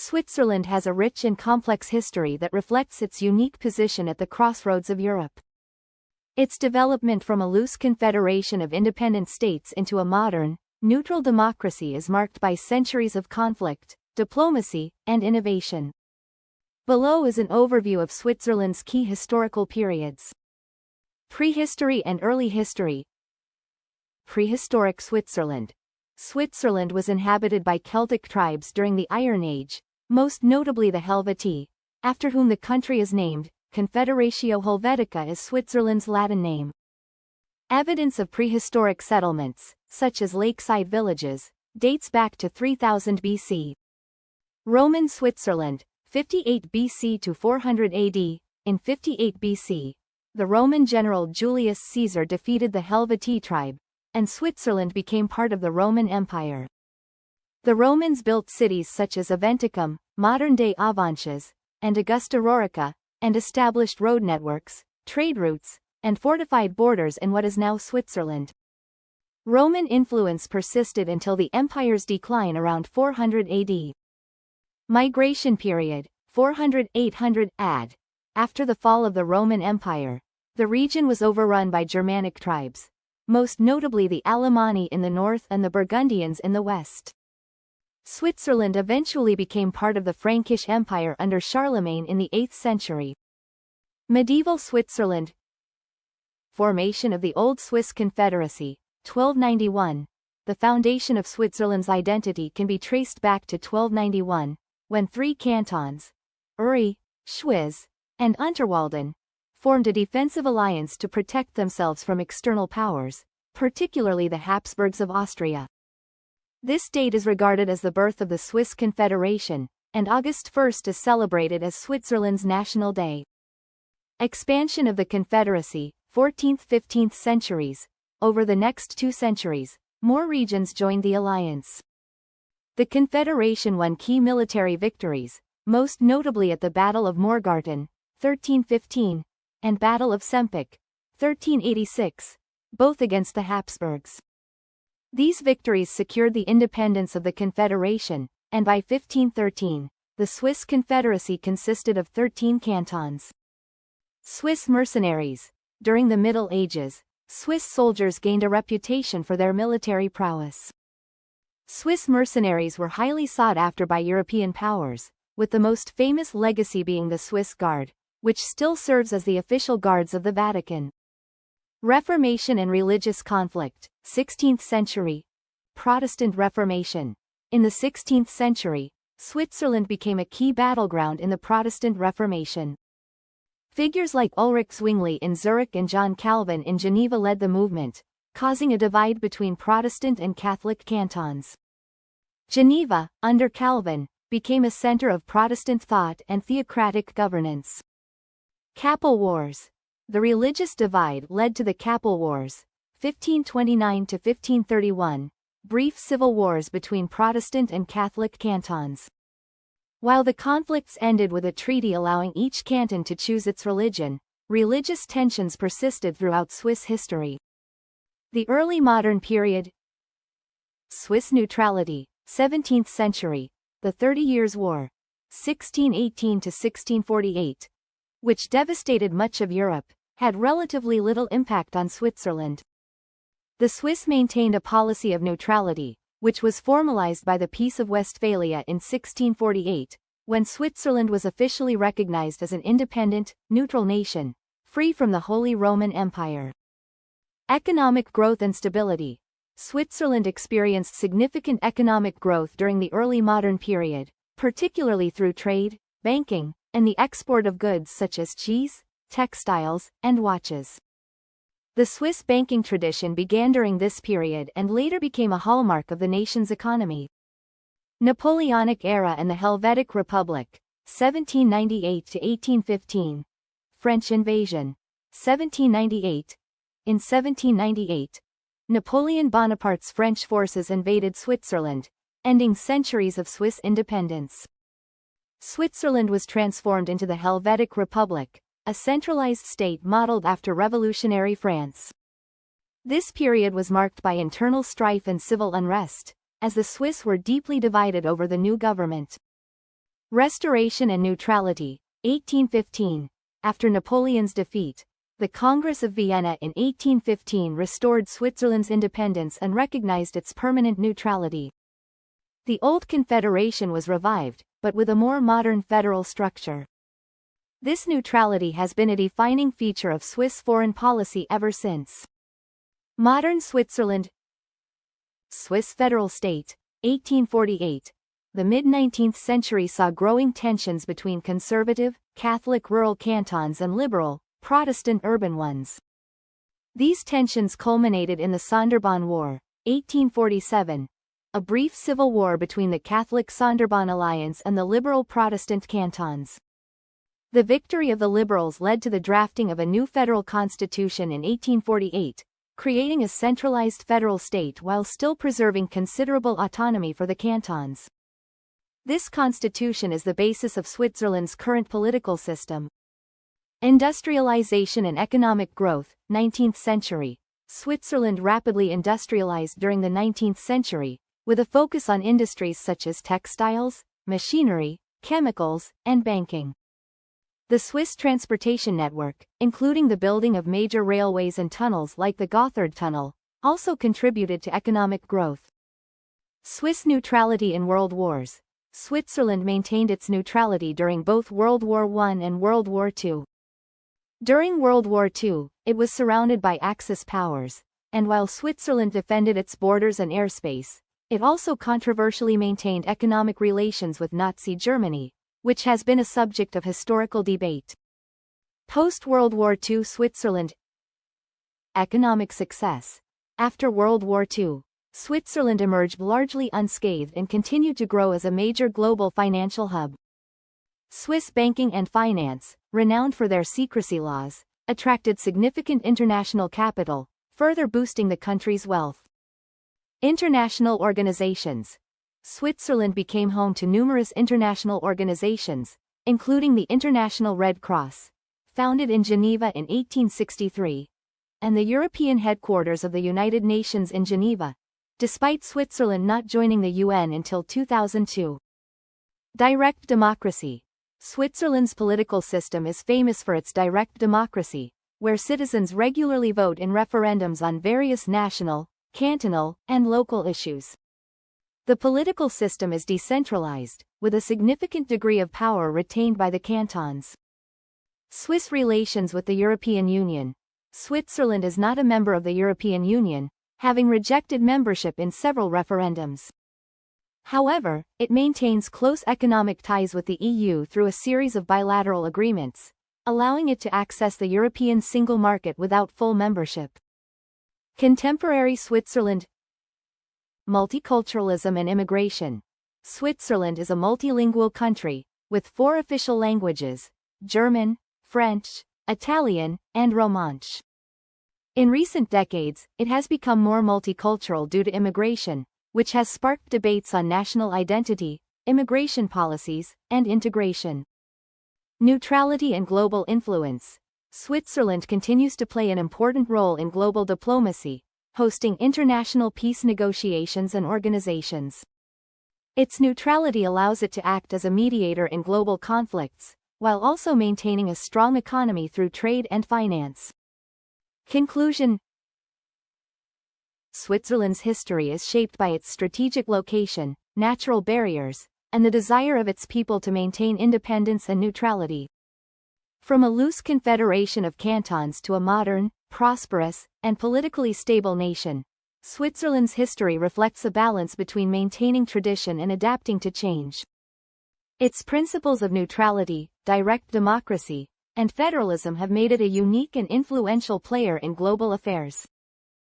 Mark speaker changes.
Speaker 1: Switzerland has a rich and complex history that reflects its unique position at the crossroads of Europe. Its development from a loose confederation of independent states into a modern, neutral democracy is marked by centuries of conflict, diplomacy, and innovation. Below is an overview of Switzerland's key historical periods. Prehistory and early history. Prehistoric Switzerland. Switzerland was inhabited by Celtic tribes during the Iron Age, most notably the Helvetii, after whom the country is named. Confederatio Helvetica is Switzerland's Latin name. Evidence of prehistoric settlements, such as lakeside villages, dates back to 3000 BC. Roman Switzerland, 58 BC to 400 AD. In 58 BC, the Roman general Julius Caesar defeated the Helvetii tribe, and Switzerland became part of the Roman Empire. The Romans built cities such as Aventicum, modern-day Avanches, and Augusta Raurica, and established road networks, trade routes, and fortified borders in what is now Switzerland. Roman influence persisted until the empire's decline around 400 AD. Migration period, 400–800 AD. After the fall of the Roman Empire, the region was overrun by Germanic tribes, most notably the Alemanni in the north and the Burgundians in the west. Switzerland eventually became part of the Frankish Empire under Charlemagne in the 8th century. Medieval Switzerland. Formation of the Old Swiss Confederacy, 1291. The foundation of Switzerland's identity can be traced back to 1291, when 3 cantons, Uri, Schwyz, and Unterwalden, formed a defensive alliance to protect themselves from external powers, particularly the Habsburgs of Austria. This date is regarded as the birth of the Swiss Confederation, and August 1st is celebrated as Switzerland's National Day. Expansion of the Confederacy, 14th–15th centuries. Over the next 2 centuries, more regions joined the alliance. The Confederation won key military victories, most notably at the Battle of Morgarten, 1315, and Battle of Sempach, 1386, both against the Habsburgs. These victories secured the independence of the Confederation, and by 1513, the Swiss Confederacy consisted of 13 cantons. Swiss mercenaries. During the Middle Ages, Swiss soldiers gained a reputation for their military prowess. Swiss mercenaries were highly sought after by European powers, with the most famous legacy being the Swiss Guard, which still serves as the official guards of the Vatican. Reformation and religious conflict, 16th century. Protestant Reformation. In the 16th century, Switzerland became a key battleground in the Protestant Reformation. Figures like Ulrich Zwingli in Zurich and John Calvin in Geneva led the movement, causing a divide between Protestant and Catholic cantons. Geneva, under Calvin, became a center of Protestant thought and theocratic governance. Capel Wars. The religious divide led to the Capel Wars, 1529–1531, brief civil wars between Protestant and Catholic cantons. While the conflicts ended with a treaty allowing each canton to choose its religion, religious tensions persisted throughout Swiss history. The early modern period. Swiss neutrality, 17th century, the 30 Years' War, 1618–1648, which devastated much of Europe, had relatively little impact on Switzerland. The Swiss maintained a policy of neutrality, which was formalized by the Peace of Westphalia in 1648, when Switzerland was officially recognized as an independent, neutral nation, free from the Holy Roman Empire. Economic growth and stability. Switzerland experienced significant economic growth during the early modern period, particularly through trade, banking, and the export of goods such as cheese, textiles, and watches. The Swiss banking tradition began during this period and later became a hallmark of the nation's economy. Napoleonic era and the Helvetic Republic, 1798–1815. French invasion, 1798. In 1798, Napoleon Bonaparte's French forces invaded Switzerland, ending centuries of Swiss independence. Switzerland was transformed into the Helvetic Republic, a centralized state modeled after revolutionary France. This period was marked by internal strife and civil unrest, as the Swiss were deeply divided over the new government. Restoration and neutrality, 1815. After Napoleon's defeat, the Congress of Vienna in 1815 restored Switzerland's independence and recognized its permanent neutrality. The old confederation was revived, but with a more modern federal structure. This neutrality has been a defining feature of Swiss foreign policy ever since. Modern Switzerland. Swiss federal state, 1848. The mid-19th century saw growing tensions between conservative, Catholic rural cantons and liberal, Protestant urban ones. These tensions culminated in the Sonderbahn War, 1847, a brief civil war between the Catholic Sonderbahn alliance and the liberal Protestant cantons. The victory of the liberals led to the drafting of a new federal constitution in 1848, creating a centralized federal state while still preserving considerable autonomy for the cantons. This constitution is the basis of Switzerland's current political system. Industrialization and economic growth, 19th century. Switzerland rapidly industrialized during the 19th century, with a focus on industries such as textiles, machinery, chemicals, and banking. The Swiss transportation network, including the building of major railways and tunnels like the Gotthard Tunnel, also contributed to economic growth. Swiss neutrality in world wars. Switzerland maintained its neutrality during both World War I and World War II. During World War II, it was surrounded by Axis powers, and while Switzerland defended its borders and airspace, it also controversially maintained economic relations with Nazi Germany, which has been a subject of historical debate. Post-World War II Switzerland. Economic success. After World War II, Switzerland emerged largely unscathed and continued to grow as a major global financial hub. Swiss banking and finance, renowned for their secrecy laws, attracted significant international capital, further boosting the country's wealth. International organizations. Switzerland became home to numerous international organizations, including the International Red Cross, founded in Geneva in 1863, and the European headquarters of the United Nations in Geneva, despite Switzerland not joining the UN until 2002. Direct democracy. Switzerland's political system is famous for its direct democracy, where citizens regularly vote in referendums on various national, cantonal, and local issues. The political system is decentralized, with a significant degree of power retained by the cantons. Swiss relations with the European Union. Switzerland is not a member of the European Union, having rejected membership in several referendums. However, it maintains close economic ties with the EU through a series of bilateral agreements, allowing it to access the European single market without full membership. Contemporary Switzerland. Multiculturalism and immigration. Switzerland is a multilingual country, with 4 official languages: German, French, Italian, and Romansh. In recent decades, it has become more multicultural due to immigration, which has sparked debates on national identity, immigration policies, and integration. Neutrality and global influence. Switzerland continues to play an important role in global diplomacy, hosting international peace negotiations and organizations. Its neutrality allows it to act as a mediator in global conflicts, while also maintaining a strong economy through trade and finance. Conclusion. Switzerland's history is shaped by its strategic location, natural barriers, and the desire of its people to maintain independence and neutrality. From a loose confederation of cantons to a modern, prosperous, and politically stable nation, Switzerland's history reflects a balance between maintaining tradition and adapting to change. Its principles of neutrality, direct democracy, and federalism have made it a unique and influential player in global affairs.